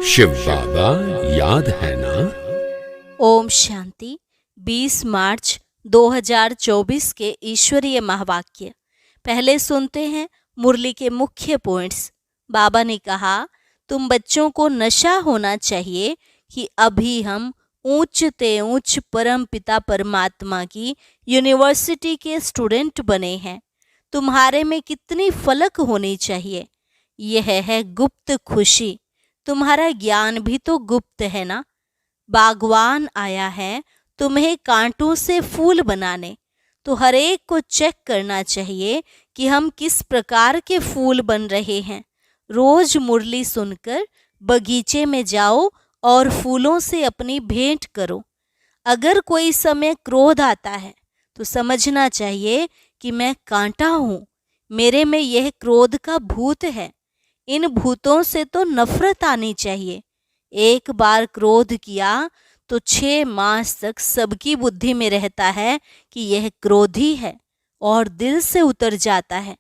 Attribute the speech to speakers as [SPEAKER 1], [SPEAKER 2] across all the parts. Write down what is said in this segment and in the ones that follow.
[SPEAKER 1] शिव बाबा याद है ना?
[SPEAKER 2] ओम शांति। 20 मार्च 2024 के ईश्वरीय महावाक्य। पहले सुनते हैं मुरली के मुख्य पॉइंट्स। बाबा ने कहा, तुम बच्चों को नशा होना चाहिए कि अभी हम ऊंच ते ऊंच परम पिता परमात्मा की यूनिवर्सिटी के स्टूडेंट बने हैं। तुम्हारे में कितनी फलक होनी चाहिए। यह है गुप्त खुशी। तुम्हारा ज्ञान भी तो गुप्त है ना। बागवान आया है तुम्हें कांटों से फूल बनाने, तो हर एक को चेक करना चाहिए कि हम किस प्रकार के फूल बन रहे हैं। रोज मुरली सुनकर बगीचे में जाओ और फूलों से अपनी भेंट करो। अगर कोई समय क्रोध आता है तो समझना चाहिए कि मैं कांटा हूँ, मेरे में यह क्रोध का भूत है। इन भूतों से तो नफरत आनी चाहिए। एक बार क्रोध किया तो 6 मास तक सबकी बुद्धि में रहता है कि यह क्रोधी है और दिल से उतर जाता है।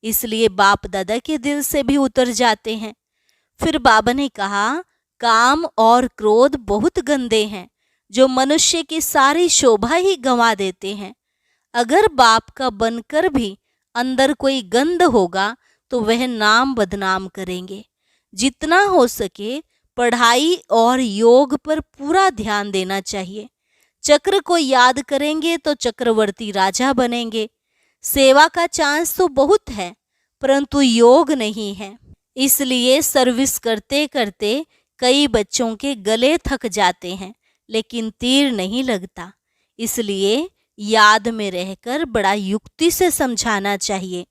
[SPEAKER 2] इसलिए बाप दादा के दिल से भी उतर जाते हैं। फिर बाबा ने कहा, काम और क्रोध बहुत गंदे हैं जो मनुष्य की सारी शोभा ही गंवा देते हैं। अगर बाप का बनकर भी अंदर कोई गंध होगा तो वह नाम बदनाम करेंगे। जितना हो सके पढ़ाई और योग पर पूरा ध्यान देना चाहिए। चक्र को याद करेंगे तो चक्रवर्ती राजा बनेंगे। सेवा का चांस तो बहुत है, परंतु योग नहीं है। इसलिए सर्विस करते करते कई बच्चों के गले थक जाते हैं, लेकिन तीर नहीं लगता। इसलिए याद में रहकर बड़ा युक्ति से समझाना चाहिए।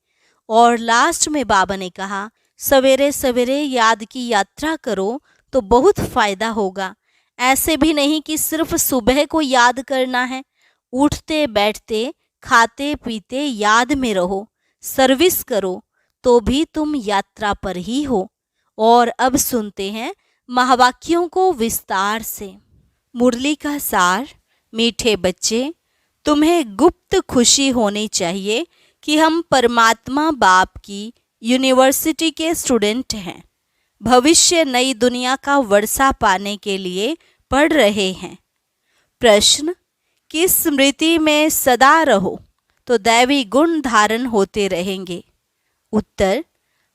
[SPEAKER 2] और लास्ट में बाबा ने कहा, सवेरे सवेरे याद की यात्रा करो तो बहुत फायदा होगा। ऐसे भी नहीं कि सिर्फ सुबह को याद करना है। उठते बैठते खाते पीते याद में रहो। सर्विस करो तो भी तुम यात्रा पर ही हो। और अब सुनते हैं महावाक्यों को विस्तार से। मुरली का सार। मीठे बच्चे, तुम्हें गुप्त खुशी होनी चाहिए कि हम परमात्मा बाप की यूनिवर्सिटी के स्टूडेंट हैं। भविष्य नई दुनिया का वर्षा पाने के लिए पढ़ रहे हैं। प्रश्न, किस स्मृति में सदा रहो तो दैवी गुण धारण होते रहेंगे? उत्तर,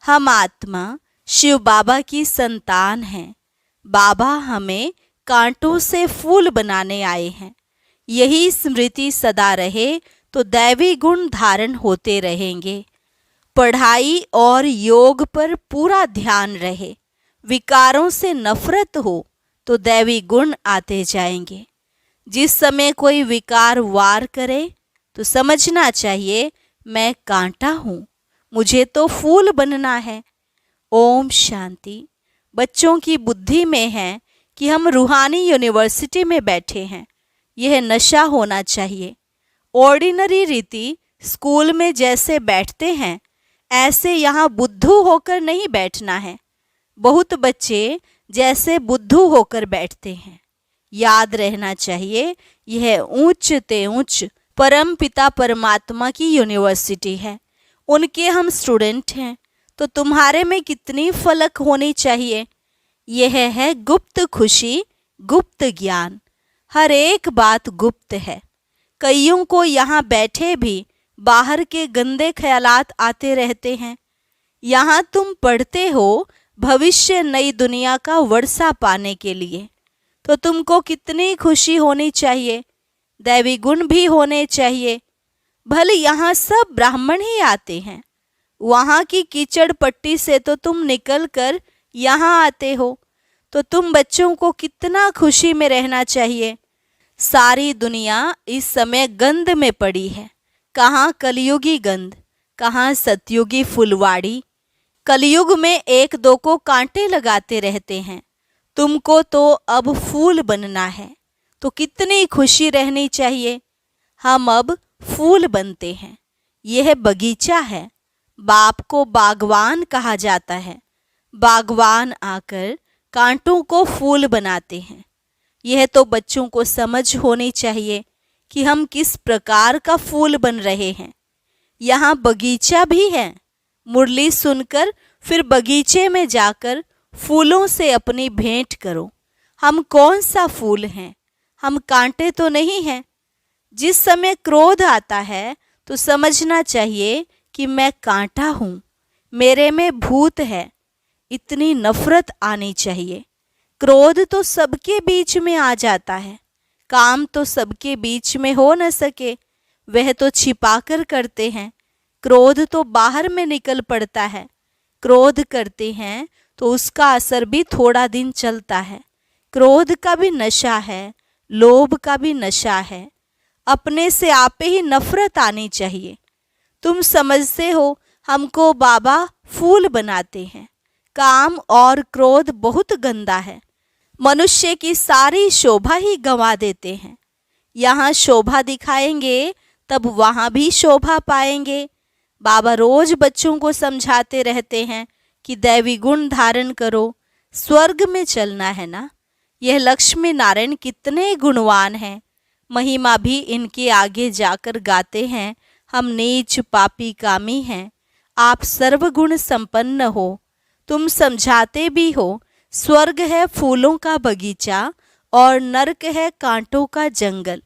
[SPEAKER 2] हम आत्मा शिव बाबा की संतान हैं। बाबा हमें कांटों से फूल बनाने आए हैं। यही स्मृति सदा रहे तो दैवी गुण धारण होते रहेंगे। पढ़ाई और योग पर पूरा ध्यान रहे। विकारों से नफरत हो तो दैवी गुण आते जाएंगे। जिस समय कोई विकार वार करे तो समझना चाहिए मैं कांटा हूँ, मुझे तो फूल बनना है। ओम शांति। बच्चों की बुद्धि में है कि हम रूहानी यूनिवर्सिटी में बैठे हैं। यह नशा होना चाहिए। ऑर्डिनरी रीति स्कूल में जैसे बैठते हैं ऐसे यहाँ बुद्धू होकर नहीं बैठना है। बहुत बच्चे जैसे बुद्धू होकर बैठते हैं। याद रहना चाहिए यह ऊंच ते ऊंच परम पिता परमात्मा की यूनिवर्सिटी है। उनके हम स्टूडेंट हैं, तो तुम्हारे में कितनी फलक होनी चाहिए। यह है गुप्त खुशी, गुप्त ज्ञान। हर एक बात गुप्त है। कईयों को यहाँ बैठे भी बाहर के गंदे ख्यालात आते रहते हैं। यहाँ तुम पढ़ते हो भविष्य नई दुनिया का वर्षा पाने के लिए, तो तुमको कितनी खुशी होनी चाहिए। दैवी गुण भी होने चाहिए। भले यहाँ सब ब्राह्मण ही आते हैं, वहाँ की कीचड़ पट्टी से तो तुम निकल कर यहाँ आते हो, तो तुम बच्चों को कितना खुशी में रहना चाहिए। सारी दुनिया इस समय गंध में पड़ी है। कहाँ कलयुगी गंध, कहाँ सतयुगी फुलवाड़ी। कलयुग में एक दो को कांटे लगाते रहते हैं। तुमको तो अब फूल बनना है, तो कितनी खुशी रहनी चाहिए। हम अब फूल बनते हैं। यह बगीचा है। बाप को बागवान कहा जाता है। बागवान आकर कांटों को फूल बनाते हैं। यह तो बच्चों को समझ होनी चाहिए कि हम किस प्रकार का फूल बन रहे हैं। यहाँ बगीचा भी है। मुरली सुनकर फिर बगीचे में जाकर फूलों से अपनी भेंट करो। हम कौन सा फूल हैं? हम कांटे तो नहीं हैं। जिस समय क्रोध आता है तो समझना चाहिए कि मैं कांटा हूँ, मेरे में भूत है। इतनी नफरत आनी चाहिए। क्रोध तो सबके बीच में आ जाता है। काम तो सबके बीच में हो न सके, वह तो छिपा कर करते हैं। क्रोध तो बाहर में निकल पड़ता है। क्रोध करते हैं तो उसका असर भी थोड़ा दिन चलता है। क्रोध का भी नशा है, लोभ का भी नशा है। अपने से आपे ही नफरत आनी चाहिए। तुम समझते हो हमको बाबा फूल बनाते हैं। काम और क्रोध बहुत गंदा है, मनुष्य की सारी शोभा ही गंवा देते हैं। यहाँ शोभा दिखाएंगे तब वहाँ भी शोभा पाएंगे। बाबा रोज बच्चों को समझाते रहते हैं कि दैवी गुण धारण करो, स्वर्ग में चलना है ना। यह लक्ष्मी नारायण कितने गुणवान हैं, महिमा भी इनके आगे जाकर गाते हैं। हम नीच पापी कामी हैं, आप सर्वगुण संपन्न हो। तुम समझाते भी हो स्वर्ग है फूलों का बगीचा और नरक है कांटों का जंगल।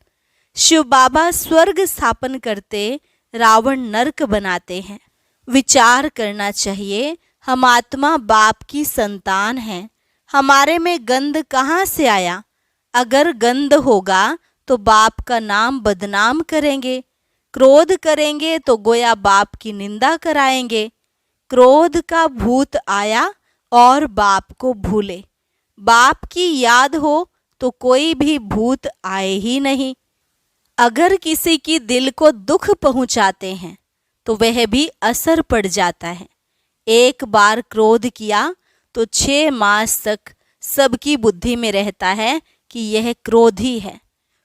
[SPEAKER 2] शिव बाबा स्वर्ग स्थापन करते, रावण नरक बनाते हैं। विचार करना चाहिए, हम आत्मा बाप की संतान हैं। हमारे में गंध कहाँ से आया? अगर गंध होगा तो बाप का नाम बदनाम करेंगे। क्रोध करेंगे तो गोया बाप की निंदा कराएंगे। क्रोध का भूत आया और बाप को भूले। बाप की याद हो तो कोई भी भूत आए ही नहीं। अगर किसी की दिल को दुख पहुंचाते हैं तो वह भी असर पड़ जाता है। एक बार क्रोध किया तो 6 मास तक सबकी बुद्धि में रहता है कि यह क्रोधी है,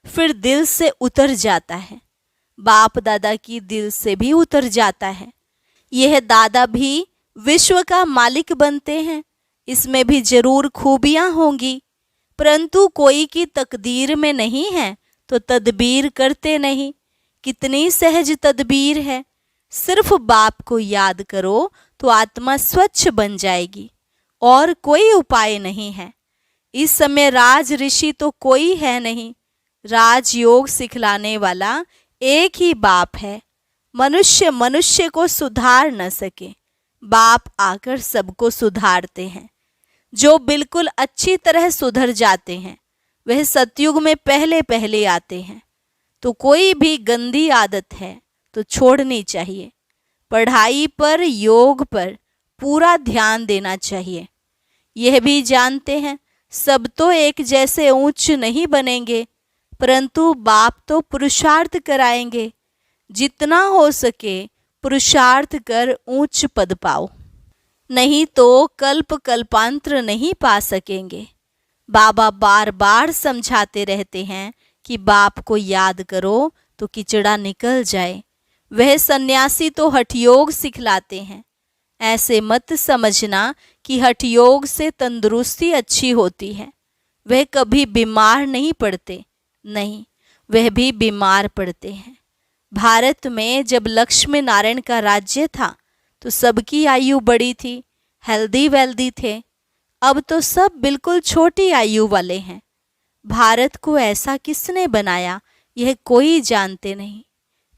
[SPEAKER 2] फिर दिल से उतर जाता है। बाप दादा की दिल से भी उतर जाता है। यह दादा भी विश्व का मालिक बनते हैं, इसमें भी जरूर खूबियां होंगी, परंतु कोई की तकदीर में नहीं है तो तदबीर करते नहीं। कितनी सहज तदबीर है। सिर्फ बाप को याद करो तो आत्मा स्वच्छ बन जाएगी, और कोई उपाय नहीं है। इस समय राज ऋषि तो कोई है नहीं। राजयोग सिखलाने वाला एक ही बाप है। मनुष्य मनुष्य को सुधार न सके, बाप आकर सबको सुधारते हैं। जो बिल्कुल अच्छी तरह सुधर जाते हैं वह सतयुग में पहले पहले आते हैं। तो कोई भी गंदी आदत है तो छोड़नी चाहिए। पढ़ाई पर, योग पर पूरा ध्यान देना चाहिए। यह भी जानते हैं सब तो एक जैसे ऊंच नहीं बनेंगे, परंतु बाप तो पुरुषार्थ कराएंगे। जितना हो सके पुरुषार्थ कर ऊंच पद पाओ, नहीं तो कल्प कल्पांतर नहीं पा सकेंगे। बाबा बार बार समझाते रहते हैं कि बाप को याद करो तो किचड़ा निकल जाए। वह सन्यासी तो हठयोग सिखलाते हैं। ऐसे मत समझना कि हठयोग से तंदुरुस्ती अच्छी होती है। वह कभी बीमार नहीं पड़ते, नहीं, वह भी बीमार पड़ते हैं। भारत में जब लक्ष्मी नारायण का राज्य था तो सबकी आयु बड़ी थी, हेल्दी वेल्दी थे। अब तो सब बिल्कुल छोटी आयु वाले हैं। भारत को ऐसा किसने बनाया यह कोई जानते नहीं।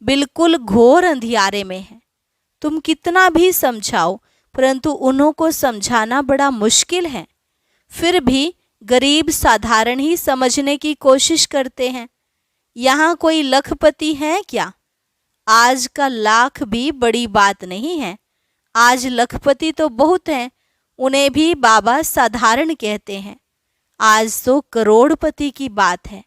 [SPEAKER 2] बिल्कुल घोर अंधियारे में है। तुम कितना भी समझाओ परंतु उन्हों को समझाना बड़ा मुश्किल है। फिर भी गरीब साधारण ही समझने की कोशिश करते हैं। यहाँ कोई लखपति है क्या? आज का लाख भी बड़ी बात नहीं है। आज लखपति तो बहुत हैं, उन्हें भी बाबा साधारण कहते हैं। आज तो करोड़पति की बात है।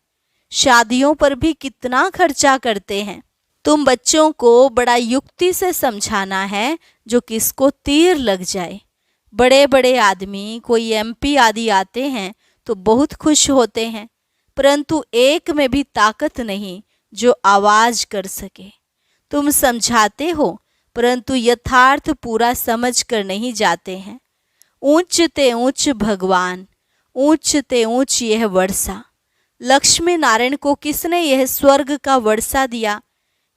[SPEAKER 2] शादियों पर भी कितना खर्चा करते हैं। तुम बच्चों को बड़ा युक्ति से समझाना है जो किसको तीर लग जाए। बड़े बड़े आदमी, कोई MP आदि आते हैं तो बहुत खुश होते हैं, परंतु एक में भी ताकत नहीं जो आवाज कर सके। तुम समझाते हो परंतु यथार्थ पूरा समझ कर नहीं जाते हैं। ऊंच ते ऊंच भगवान, ऊंच ते ऊंच यह वर्षा। लक्ष्मी नारायण को किसने यह स्वर्ग का वर्षा दिया?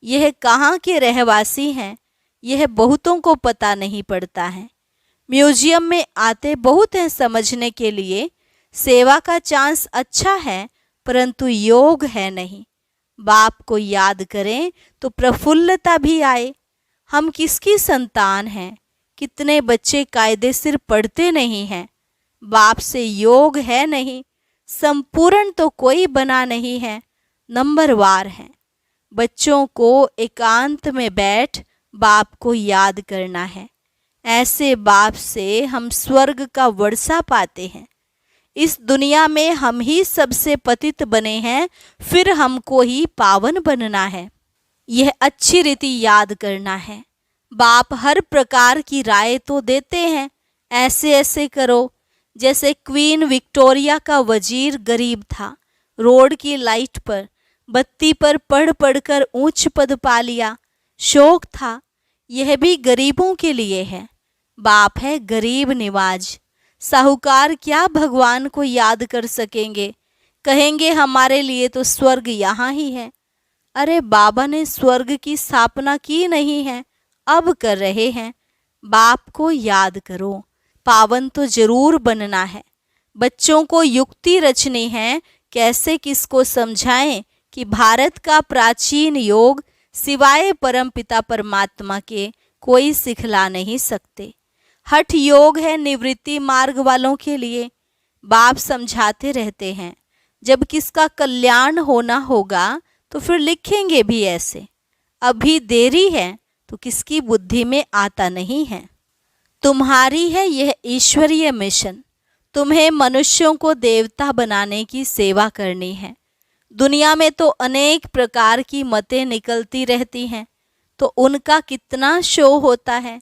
[SPEAKER 2] यह कहाँ के रहवासी हैं? यह बहुतों को पता नहीं पड़ता है। म्यूजियम में आते बहुत हैं समझने के लिए, सेवा का चांस अच्छा है परंतु योग है नहीं। बाप को याद करें तो प्रफुल्लता भी आए। हम किसकी संतान हैं? कितने बच्चे कायदे सिर पढ़ते नहीं हैं। बाप से योग है नहीं। संपूर्ण तो कोई बना नहीं है, नंबरवार है। बच्चों को एकांत में बैठ बाप को याद करना है। ऐसे बाप से हम स्वर्ग का वर्षा पाते हैं। इस दुनिया में हम ही सबसे पतित बने हैं, फिर हमको ही पावन बनना है। यह अच्छी रीति याद करना है। बाप हर प्रकार की राय तो देते हैं, ऐसे ऐसे करो। जैसे क्वीन विक्टोरिया का वजीर गरीब था, रोड की लाइट पर बत्ती पर पढ़ पढ़कर ऊंच पद पा लिया, शौक था। यह भी गरीबों के लिए है। बाप है गरीब निवाज। साहूकार क्या भगवान को याद कर सकेंगे? कहेंगे हमारे लिए तो स्वर्ग यहाँ ही है। अरे बाबा ने स्वर्ग की स्थापना की नहीं है, अब कर रहे हैं। बाप को याद करो, पावन तो जरूर बनना है। बच्चों को युक्ति रचनी है, कैसे किसको समझाएं कि भारत का प्राचीन योग सिवाय परमपिता परमात्मा के कोई सिखला नहीं सकते। हठ योग है निवृत्ति मार्ग वालों के लिए। बाप समझाते रहते हैं, जब किसका कल्याण होना होगा तो फिर लिखेंगे भी ऐसे। अभी देरी है तो किसकी बुद्धि में आता नहीं है। तुम्हारी है यह ईश्वरीय मिशन। तुम्हें मनुष्यों को देवता बनाने की सेवा करनी है। दुनिया में तो अनेक प्रकार की मतें निकलती रहती हैं, तो उनका कितना शो होता है।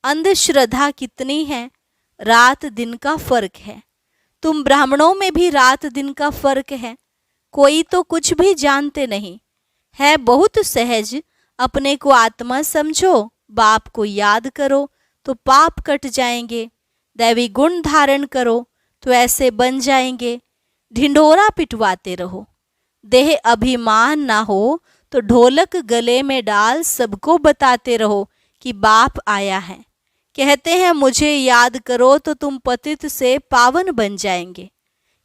[SPEAKER 2] अंधश्रद्धा कितनी है। रात दिन का फर्क है। तुम ब्राह्मणों में भी रात दिन का फर्क है। कोई तो कुछ भी जानते नहीं है। बहुत सहज अपने को आत्मा समझो, बाप को याद करो तो पाप कट जाएंगे। दैवी गुण धारण करो तो ऐसे बन जाएंगे। ढिंढोरा पिटवाते रहो, देह अभिमान ना हो तो ढोलक गले में डाल सबको बताते रहो कि बाप आया है। कहते हैं मुझे याद करो तो तुम पतित से पावन बन जाएंगे।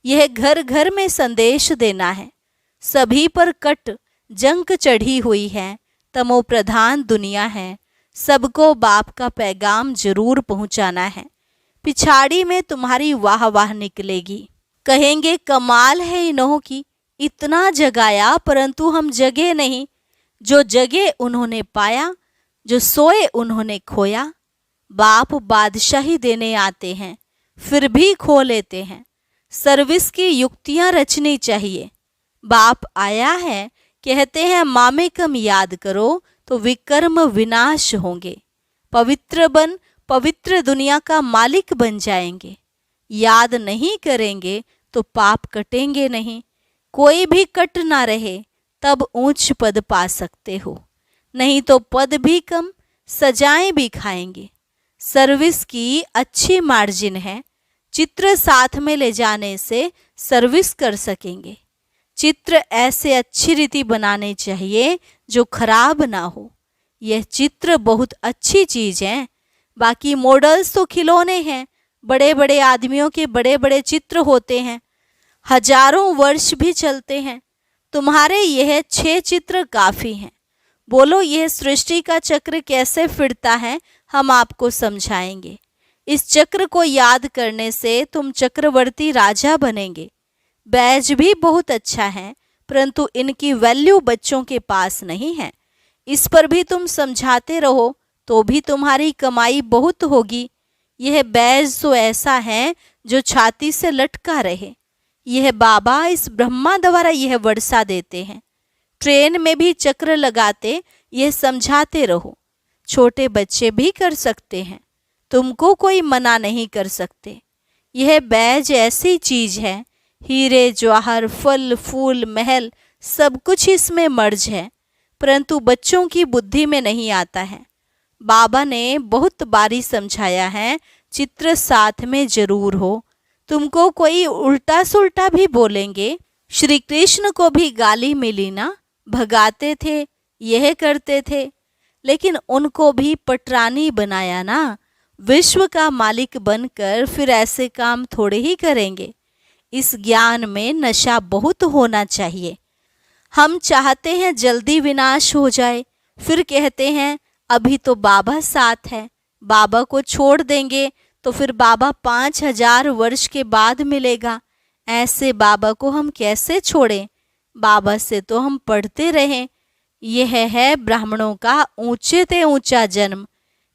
[SPEAKER 2] यह घर घर में संदेश देना है। सभी पर कट जंक चढ़ी हुई है, तमो प्रधान दुनिया है। सबको बाप का पैगाम जरूर पहुंचाना है। पिछाड़ी में तुम्हारी वाह वाह निकलेगी। कहेंगे कमाल है इन्हों की, इतना जगाया परंतु हम जगे नहीं। जो जगे उन्होंने पाया, जो सोए उन्होंने खोया। बाप बादशाही देने आते हैं, फिर भी खो लेते हैं। सर्विस की युक्तियां रचनी चाहिए। बाप आया है, कहते हैं मामे कम याद करो तो विकर्म विनाश होंगे। पवित्र बन पवित्र दुनिया का मालिक बन जाएंगे। याद नहीं करेंगे तो पाप कटेंगे नहीं। कोई भी कट ना रहे तब ऊंच पद पा सकते हो, नहीं तो पद भी कम, सजाएं भी खाएंगे। सर्विस की अच्छी मार्जिन है। चित्र साथ में ले जाने से सर्विस कर सकेंगे। चित्र ऐसे अच्छी रीति बनाने चाहिए जो खराब ना हो। यह चित्र बहुत अच्छी चीज है। बाकी मॉडल्स तो खिलौने हैं। बड़े बड़े आदमियों के बड़े बड़े चित्र होते हैं, हजारों वर्ष भी चलते हैं। तुम्हारे यह 6 चित्र काफी हैं। बोलो यह सृष्टि का चक्र कैसे फिरता है, हम आपको समझाएंगे। इस चक्र को याद करने से तुम चक्रवर्ती राजा बनेंगे। बैज भी बहुत अच्छा है, परंतु इनकी वैल्यू बच्चों के पास नहीं है। इस पर भी तुम समझाते रहो तो भी तुम्हारी कमाई बहुत होगी। यह बैज तो ऐसा है जो छाती से लटका रहे। यह बाबा इस ब्रह्मा द्वारा यह वर्षा देते हैं। ट्रेन में भी चक्र लगाते यह समझाते रहो। छोटे बच्चे भी कर सकते हैं, तुमको कोई मना नहीं कर सकते। यह बैज ऐसी चीज है, हीरे जवाहर फल फूल महल सब कुछ इसमें मर्ज है, परंतु बच्चों की बुद्धि में नहीं आता है। बाबा ने बहुत बारी समझाया है, चित्र साथ में जरूर हो। तुमको कोई उल्टा सुल्टा भी बोलेंगे। श्री कृष्ण को भी गाली मिली ना, भगाते थे, यह करते थे, लेकिन उनको भी पटरानी बनाया ना। विश्व का मालिक बनकर फिर ऐसे काम थोड़े ही करेंगे। इस ज्ञान में नशा बहुत होना चाहिए। हम चाहते हैं जल्दी विनाश हो जाए, फिर कहते हैं अभी तो बाबा साथ है, बाबा को छोड़ देंगे तो फिर बाबा 5000 वर्ष के बाद मिलेगा। ऐसे बाबा को हम कैसे छोड़ें? बाबा से तो हम पढ़ते रहें। यह है ब्राह्मणों का ऊंचे से ऊंचा जन्म।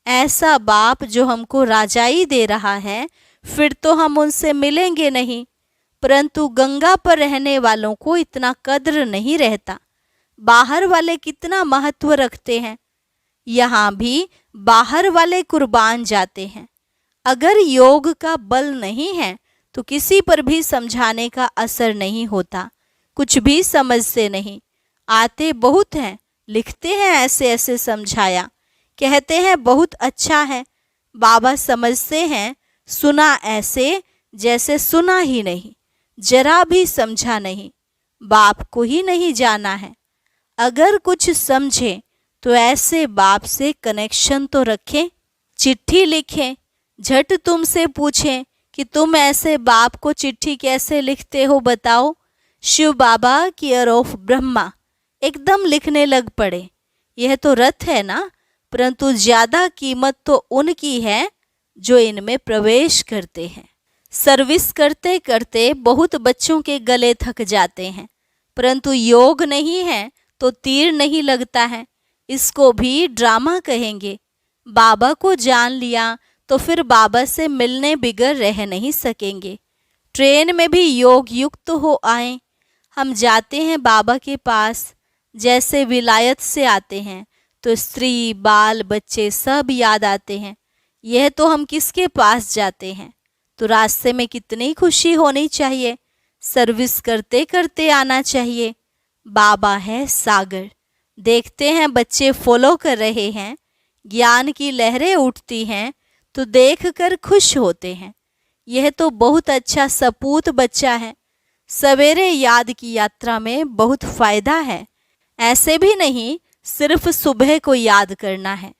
[SPEAKER 2] ऐसा बाप जो हमको राजाई दे रहा है, फिर तो हम उनसे मिलेंगे नहीं। परंतु गंगा पर रहने वालों को इतना कद्र नहीं रहता। बाहर वाले कितना महत्व रखते हैं, यहाँ भी बाहर वाले कुर्बान जाते हैं। अगर योग का बल नहीं है तो किसी पर भी समझाने का असर नहीं होता। कुछ भी समझते नहीं। आते बहुत हैं, लिखते हैं ऐसे ऐसे समझाया, कहते हैं बहुत अच्छा है। बाबा समझते हैं, सुना ऐसे जैसे सुना ही नहीं, जरा भी समझा नहीं, बाप को ही नहीं जाना है। अगर कुछ समझे तो ऐसे बाप से कनेक्शन तो रखें, चिट्ठी लिखें, झट तुमसे पूछें कि तुम ऐसे बाप को चिट्ठी कैसे लिखते हो बताओ। शिव बाबा केयर ऑफ ब्रह्मा एकदम लिखने लग पड़े। यह तो रथ है ना, परंतु ज़्यादा कीमत तो उनकी है जो इनमें प्रवेश करते हैं। सर्विस करते करते बहुत बच्चों के गले थक जाते हैं, परंतु योग नहीं है तो तीर नहीं लगता है। इसको भी ड्रामा कहेंगे। बाबा को जान लिया तो फिर बाबा से मिलने बिगर रह नहीं सकेंगे। ट्रेन में भी योग युक्त हो आए। हम जाते हैं बाबा के पास, जैसे विलायत से आते हैं तो स्त्री बाल बच्चे सब याद आते हैं। यह तो हम किसके पास जाते हैं, तो रास्ते में कितनी खुशी होनी चाहिए। सर्विस करते करते आना चाहिए। बाबा है सागर। देखते हैं बच्चे फॉलो कर रहे हैं, ज्ञान की लहरें उठती हैं तो देखकर खुश होते हैं। यह तो बहुत अच्छा सपूत बच्चा है। सवेरे याद की यात्रा में बहुत फ़ायदा है। ऐसे भी नहीं सिर्फ सुबह को याद करना है।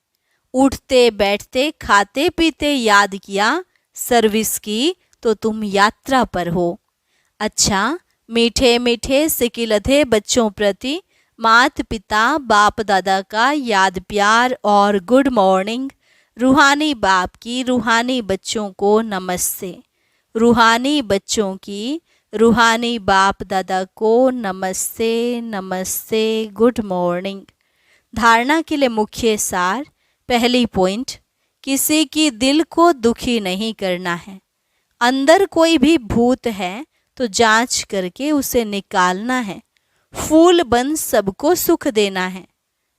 [SPEAKER 2] उठते बैठते खाते पीते याद किया, सर्विस की तो तुम यात्रा पर हो। अच्छा, मीठे मीठे सिकिलधे बच्चों प्रति माता पिता बाप दादा का याद प्यार और गुड मॉर्निंग। रूहानी बाप की रूहानी बच्चों को नमस्ते। रूहानी बच्चों की रूहानी बाप दादा को नमस्ते नमस्ते, गुड मॉर्निंग। धारणा के लिए मुख्य सार। पहली पॉइंट, किसी की दिल को दुखी नहीं करना है। अंदर कोई भी भूत है तो जांच करके उसे निकालना है। फूल बन सबको सुख देना है।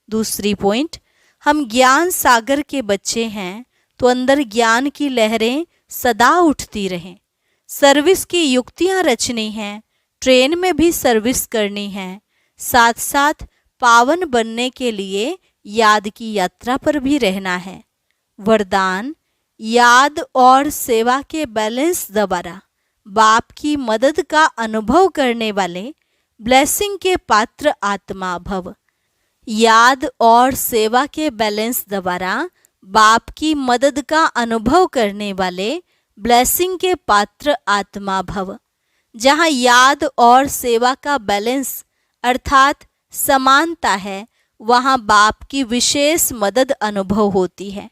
[SPEAKER 2] दूसरी पॉइंट, हम ज्ञान सागर के बच्चे हैं तो अंदर ज्ञान की लहरें सदा उठती रहें। सर्विस की युक्तियां रचनी हैं, ट्रेन में भी सर्विस करनी है, साथ साथ पावन बनने के लिए याद की यात्रा पर भी रहना है। वरदान, याद और सेवा के बैलेंस द्वारा बाप की मदद का अनुभव करने वाले ब्लेसिंग के पात्र आत्मा भव। याद और सेवा के बैलेंस द्वारा बाप की मदद का अनुभव करने वाले ब्लेसिंग के पात्र आत्मा भव। जहाँ याद और सेवा का बैलेंस अर्थात समानता है, वहाँ बाप की विशेष मदद अनुभव होती है।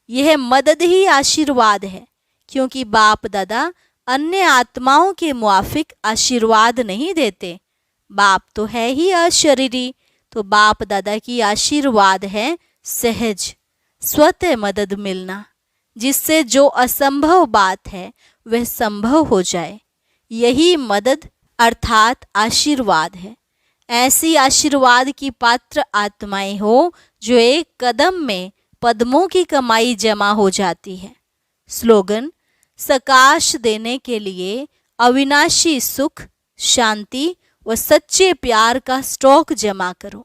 [SPEAKER 2] यह मदद ही आशीर्वाद है, क्योंकि बाप दादा अन्य आत्माओं के मुआफिक आशीर्वाद नहीं देते। बाप तो है ही अशरीरी, तो बाप दादा की आशीर्वाद है सहज स्वतः मदद मिलना, जिससे जो असंभव बात है वह संभव हो जाए। यही मदद अर्थात आशीर्वाद है। ऐसी आशीर्वाद की पात्र आत्माएं हो जो एक कदम में पद्मों की कमाई जमा हो जाती है। स्लोगन, सकाश देने के लिए अविनाशी सुख, शांति व सच्चे प्यार का स्टॉक जमा करो।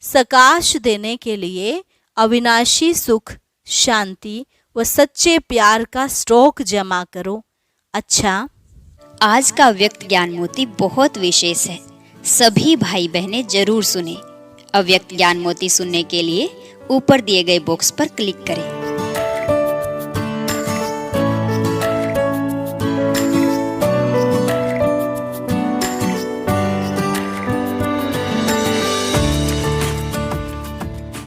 [SPEAKER 2] सकाश देने के लिए अविनाशी सुख, शांति व सच्चे प्यार का स्टॉक जमा करो। अच्छा,
[SPEAKER 3] आज का अव्यक्त ज्ञान मोती बहुत विशेष है, सभी भाई बहनें जरूर सुने। अव्यक्त ज्ञान मोती सुनने के लिए ऊपर दिए गए बॉक्स पर क्लिक करें।